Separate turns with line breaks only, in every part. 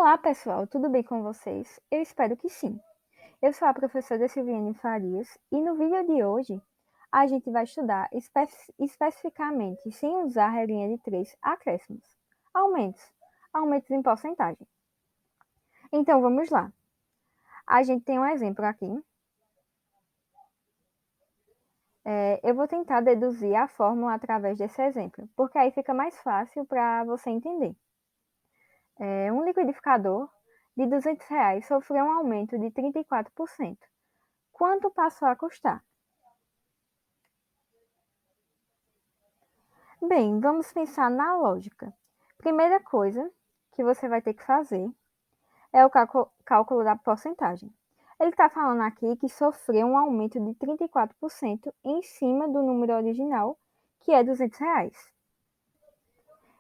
Olá, pessoal, tudo bem com vocês? Eu espero que sim. Eu sou a professora Silviane Farias e no vídeo de hoje a gente vai estudar especificamente, sem usar a regrinha de 3, acréscimos, aumentos, aumentos em porcentagem. Então vamos lá. A gente tem um exemplo aqui. Eu vou tentar deduzir a fórmula através desse exemplo, porque aí fica mais fácil para você entender. Um liquidificador de R$ 200 sofreu um aumento de 34%. Quanto passou a custar? Bem, vamos pensar na lógica. Primeira coisa que você vai ter que fazer é o cálculo da porcentagem. Ele está falando aqui que sofreu um aumento de 34% em cima do número original, que é R$ 200.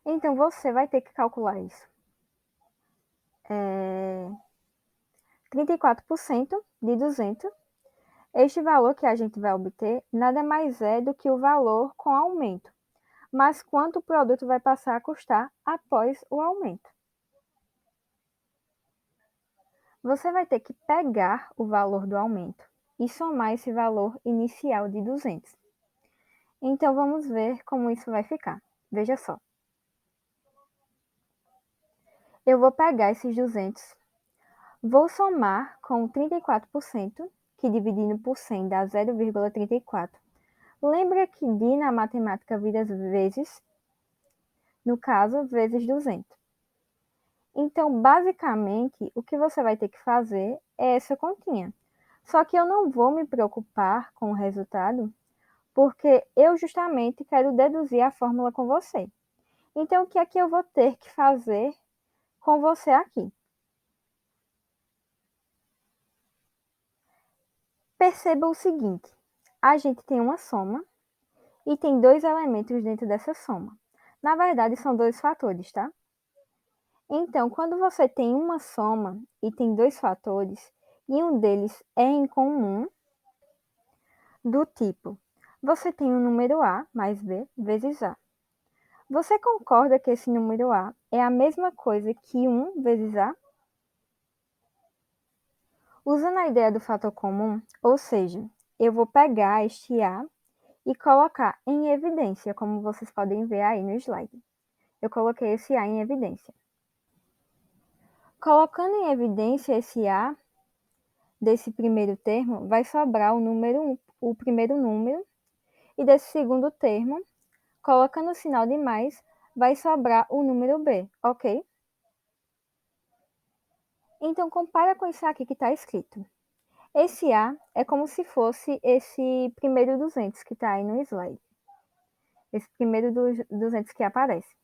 Então, você vai ter que calcular isso. 34% de 200. Este valor que a gente vai obter nada mais é do que o valor com aumento, mas quanto o produto vai passar a custar após o aumento. Você vai ter que pegar o valor do aumento e somar esse valor inicial de 200. Então, vamos ver como isso vai ficar. Veja só. Eu vou pegar esses 200, vou somar com 34%, que dividindo por 100 dá 0,34. Lembra que D na matemática vira vezes, no caso, vezes 200. Então, basicamente, o que você vai ter que fazer é essa continha. Só que eu não vou me preocupar com o resultado, porque eu justamente quero deduzir a fórmula com você. Então, o que é que eu vou ter que fazer com você aqui? Perceba o seguinte, a gente tem uma soma e tem dois elementos dentro dessa soma. Na verdade, são dois fatores, tá? Então, quando você tem uma soma e tem dois fatores, e um deles é em comum, do tipo, você tem o número A mais B vezes A. Você concorda que esse número A é a mesma coisa que 1 vezes A? Usando a ideia do fator comum, ou seja, eu vou pegar este A e colocar em evidência, como vocês podem ver aí no slide. Eu coloquei esse A em evidência. Colocando em evidência esse A desse primeiro termo, vai sobrar o primeiro número, e desse segundo termo, colocando o sinal de mais, vai sobrar o número B, ok? Então, compara com isso aqui que está escrito. Esse A é como se fosse esse primeiro 200 que está aí no slide. Esse primeiro dos 200 que aparece.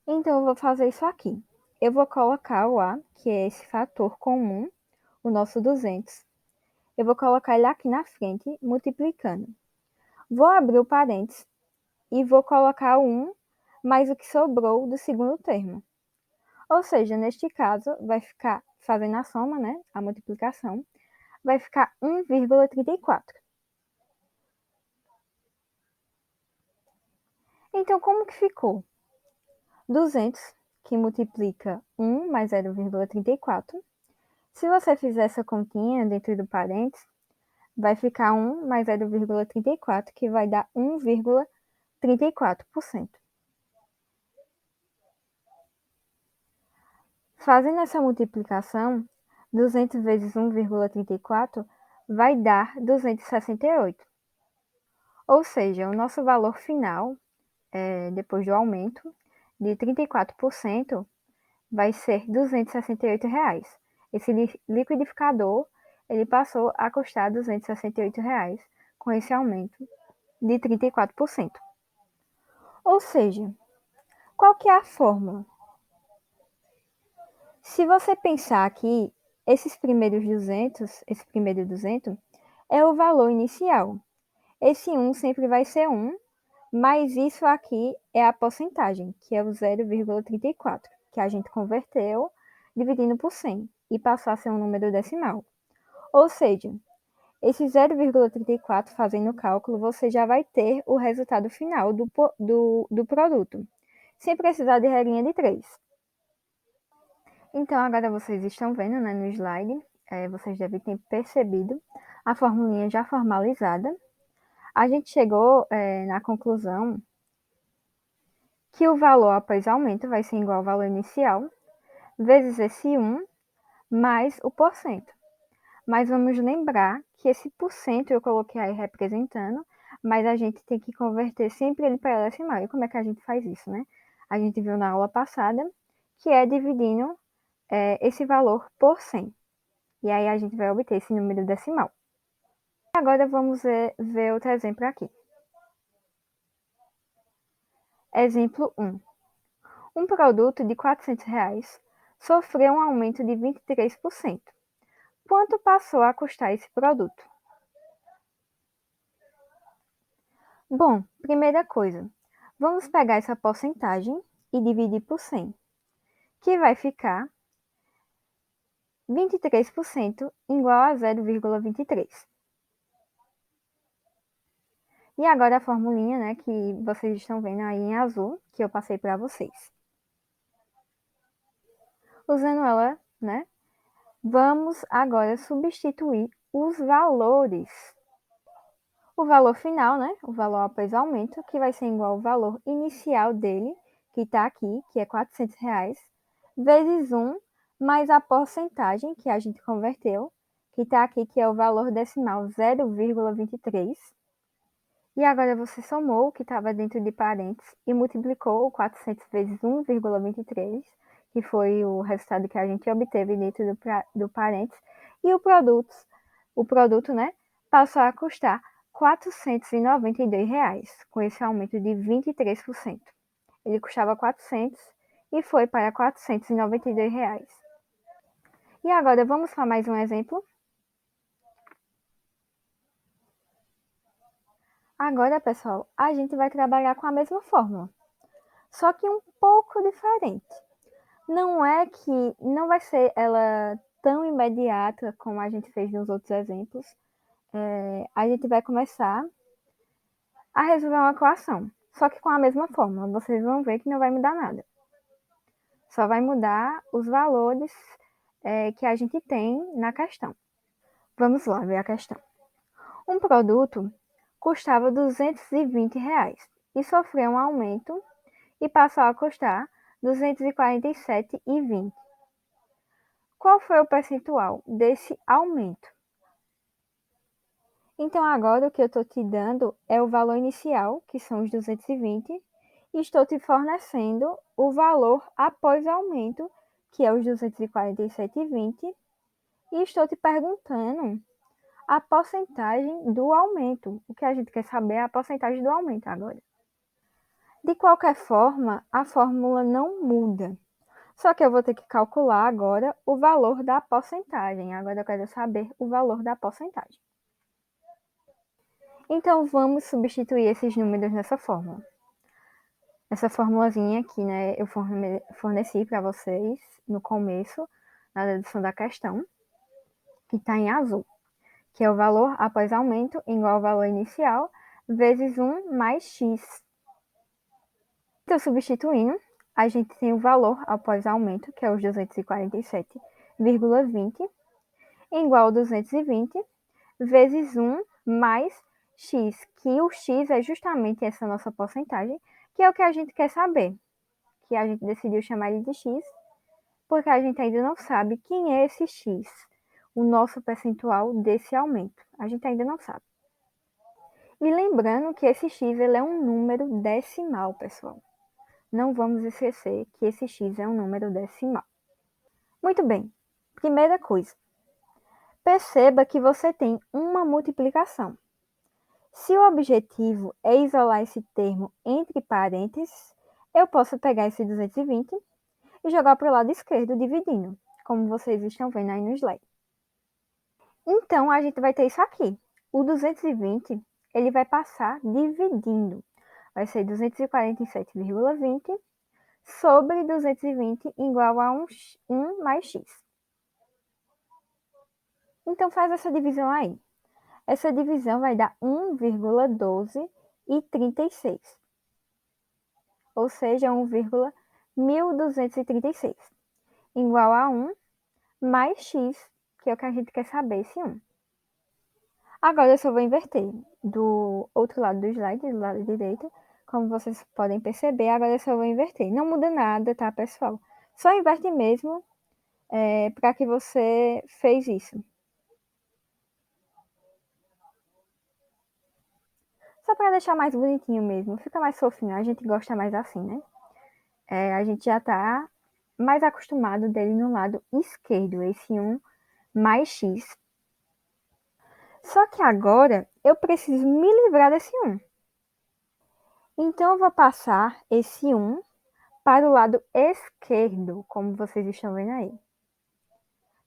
Então, eu vou fazer isso aqui. Eu vou colocar o A, que é esse fator comum, o nosso 200. Eu vou colocar ele aqui na frente, multiplicando. Vou abrir o parênteses e vou colocar o 1 mais o que sobrou do segundo termo. Ou seja, neste caso, vai ficar, fazendo a soma, né, a multiplicação, vai ficar 1,34. Então, como que ficou? 200, que multiplica 1 mais 0,34. Se você fizer essa continha dentro do parênteses, vai ficar 1 mais 0,34, que vai dar 1,34%. Fazendo essa multiplicação, 200 vezes 1,34 vai dar 268. Ou seja, o nosso valor final, depois do aumento de 34%, vai ser R$ 268. Esse liquidificador ele passou a custar R$ 268 com esse aumento de 34%. Ou seja, qual que é a fórmula? Se você pensar aqui, esse primeiro 200 é o valor inicial. Esse 1 sempre vai ser 1, mas isso aqui é a porcentagem, que é o 0,34, que a gente converteu dividindo por 100 e passou a ser um número decimal. Ou seja, esse 0,34, fazendo o cálculo, você já vai ter o resultado final do produto, sem precisar de regrinha de 3. Então, agora vocês estão vendo, né, no slide, vocês devem ter percebido a formulinha já formalizada. A gente chegou na conclusão que o valor após aumento vai ser igual ao valor inicial, vezes esse 1, mais o porcento. Mas vamos lembrar que esse porcento eu coloquei aí representando, mas a gente tem que converter sempre ele para decimal. E como é que a gente faz isso, né? A gente viu na aula passada que é dividindo esse valor por 100. E aí a gente vai obter esse número decimal. Agora vamos ver outro exemplo aqui. Exemplo 1. Um produto de R$ 400 sofreu um aumento de 23%. Quanto passou a custar esse produto? Bom, primeira coisa, vamos pegar essa porcentagem e dividir por 100, que vai ficar 23% igual a 0,23. E agora a formulinha, né, que vocês estão vendo aí em azul, que eu passei para vocês. Usando ela, né, vamos agora substituir os valores. O valor final, né, o valor após aumento, que vai ser igual ao valor inicial dele, que está aqui, que é R$ 400, vezes 1, mais a porcentagem que a gente converteu, que está aqui, que é o valor decimal 0,23. E agora você somou o que estava dentro de parênteses e multiplicou o 400 vezes 1,23, que foi o resultado que a gente obteve dentro do parênteses, e o produto, né, passou a custar R$ 492, com esse aumento de 23%. Ele custava 400 e foi para R$ 492. E agora vamos para mais um exemplo. Agora, pessoal, a gente vai trabalhar com a mesma fórmula, só que um pouco diferente. Não é que não vai ser ela tão imediata como a gente fez nos outros exemplos. A gente vai começar a resolver uma equação, só que com a mesma fórmula. Vocês vão ver que não vai mudar nada. Só vai mudar os valores que a gente tem na questão. Vamos lá ver a questão. Um produto custava R$ 220 e sofreu um aumento e passou a custar R$ 247,20. Qual foi o percentual desse aumento? Então, agora o que eu estou te dando é o valor inicial, que são os 220, e estou te fornecendo o valor após aumento, que é os 247,20, e estou te perguntando a porcentagem do aumento. O que a gente quer saber é a porcentagem do aumento agora. De qualquer forma, a fórmula não muda. Só que eu vou ter que calcular agora o valor da porcentagem. Agora eu quero saber o valor da porcentagem. Então, vamos substituir esses números nessa fórmula. Essa formulazinha aqui, né, eu forneci para vocês no começo, na dedução da questão, que está em azul, que é o valor após aumento igual ao valor inicial, vezes 1 mais x. Então, substituindo, a gente tem o valor após aumento, que é os 247,20, igual a 220, vezes 1 mais x, que o x é justamente essa nossa porcentagem, que é o que a gente quer saber, que a gente decidiu chamar ele de x, porque a gente ainda não sabe quem é esse x, o nosso percentual desse aumento. A gente ainda não sabe. E lembrando que esse x ele é um número decimal, pessoal. Não vamos esquecer que esse x é um número decimal. Muito bem. Primeira coisa. Perceba que você tem uma multiplicação. Se o objetivo é isolar esse termo entre parênteses, eu posso pegar esse 220 e jogar para o lado esquerdo, dividindo, como vocês estão vendo aí no slide. Então, a gente vai ter isso aqui. O 220, ele vai passar dividindo. Vai ser 247,20 sobre 220 igual a 1 mais x. Então, faz essa divisão aí. Essa divisão vai dar 1,1236. Ou seja, 1,1236. igual a 1 mais x, que é o que a gente quer saber, esse 1. Agora eu só vou inverter do outro lado do slide, do lado direito. Como vocês podem perceber, agora eu só vou inverter. Não muda nada, tá, pessoal? Só inverte mesmo para que você fez isso. Só para deixar mais bonitinho mesmo. Fica mais fofinho, a gente gosta mais assim, né? A gente já tá mais acostumado dele no lado esquerdo, esse 1 mais x. Só que agora eu preciso me livrar desse 1. Então eu vou passar esse 1 para o lado esquerdo, como vocês estão vendo aí.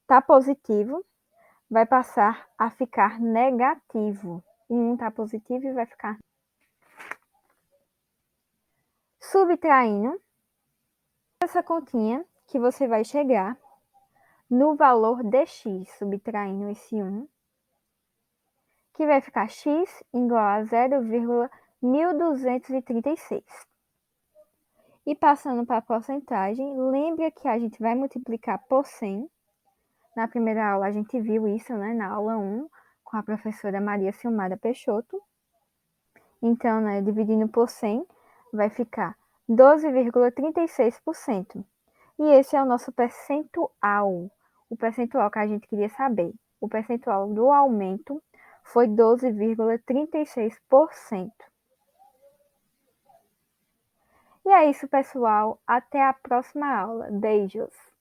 Tá positivo, vai passar a ficar negativo. E 1 tá positivo e vai ficar subtraindo essa continha que você vai chegar no valor de x, subtraindo esse 1, que vai ficar x igual a 0,1236. E passando para a porcentagem, lembra que a gente vai multiplicar por 100. Na primeira aula a gente viu isso, né? Na aula 1, com a professora Maria Silmara Peixoto. Então, né, dividindo por 100, vai ficar 12,36%. E esse é o nosso percentual. O percentual que a gente queria saber. O percentual do aumento foi 12,36%. E é isso, pessoal. Até a próxima aula. Beijos!